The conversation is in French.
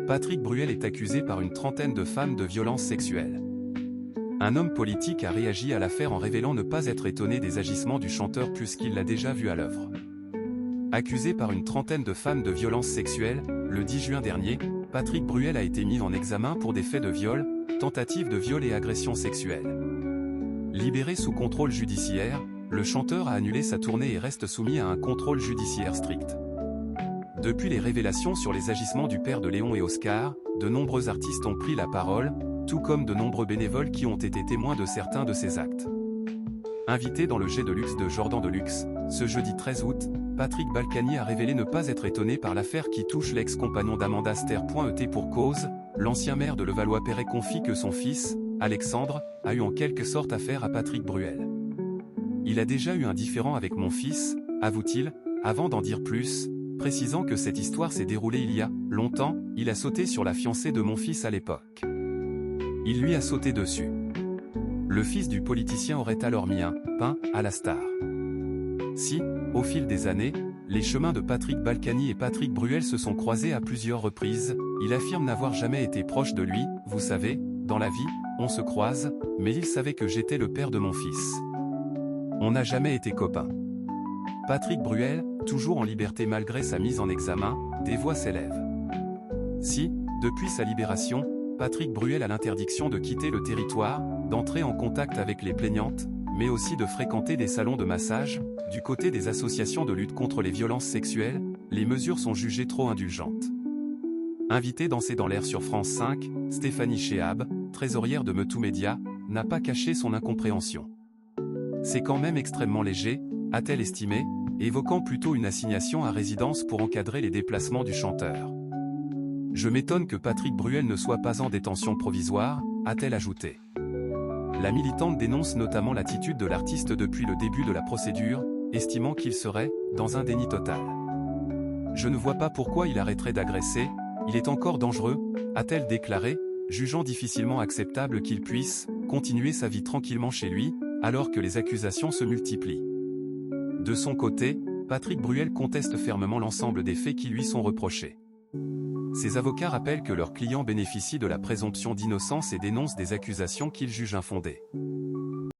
Patrick Bruel est accusé par une trentaine de femmes de violences sexuelles. Un homme politique a réagi à l'affaire en révélant ne pas être étonné des agissements du chanteur puisqu'il l'a déjà vu à l'œuvre. Accusé par une trentaine de femmes de violences sexuelles, le 10 juin dernier, Patrick Bruel a été mis en examen pour des faits de viol, tentative de viol et agression sexuelle. Libéré sous contrôle judiciaire, le chanteur a annulé sa tournée et reste soumis à un contrôle judiciaire strict. Depuis les révélations sur les agissements du père de Léon et Oscar, de nombreux artistes ont pris la parole, tout comme de nombreux bénévoles qui ont été témoins de certains de ces actes. Invité dans le Jet de luxe de Jordan Deluxe, ce jeudi 13 août, Patrick Balkany a révélé ne pas être étonné par l'affaire qui touche l'ex-compagnon d'Amanda Ster. Pour cause, l'ancien maire de Levallois-Perret confie que son fils, Alexandre, a eu en quelque sorte affaire à Patrick Bruel. Il a déjà eu un différend avec mon fils, avoue-t-il, avant d'en dire plus, précisant que cette histoire s'est déroulée il y a longtemps, il a sauté sur la fiancée de mon fils à l'époque. Il lui a sauté dessus. Le fils du politicien aurait alors mis un pain à la star. Si, au fil des années, les chemins de Patrick Balkany et Patrick Bruel se sont croisés à plusieurs reprises, il affirme n'avoir jamais été proche de lui. Vous savez, dans la vie, on se croise, mais il savait que j'étais le père de mon fils. On n'a jamais été copains. Patrick Bruel, toujours en liberté malgré sa mise en examen, des voix s'élèvent. Si, depuis sa libération, Patrick Bruel a l'interdiction de quitter le territoire, d'entrer en contact avec les plaignantes, mais aussi de fréquenter des salons de massage, du côté des associations de lutte contre les violences sexuelles, les mesures sont jugées trop indulgentes. Invitée danser dans l'air sur France 5, Stéphanie Chéab, trésorière de Metou Média, n'a pas caché son incompréhension. C'est quand même extrêmement léger, a-t-elle estimé, évoquant plutôt une assignation à résidence pour encadrer les déplacements du chanteur. Je m'étonne que Patrick Bruel ne soit pas en détention provisoire, a-t-elle ajouté. La militante dénonce notamment l'attitude de l'artiste depuis le début de la procédure, estimant qu'il serait dans un déni total. Je ne vois pas pourquoi il arrêterait d'agresser, il est encore dangereux, a-t-elle déclaré, jugeant difficilement acceptable qu'il puisse continuer sa vie tranquillement chez lui, alors que les accusations se multiplient. De son côté, Patrick Bruel conteste fermement l'ensemble des faits qui lui sont reprochés. Ses avocats rappellent que leurs clients bénéficient de la présomption d'innocence et dénoncent des accusations qu'ils jugent infondées.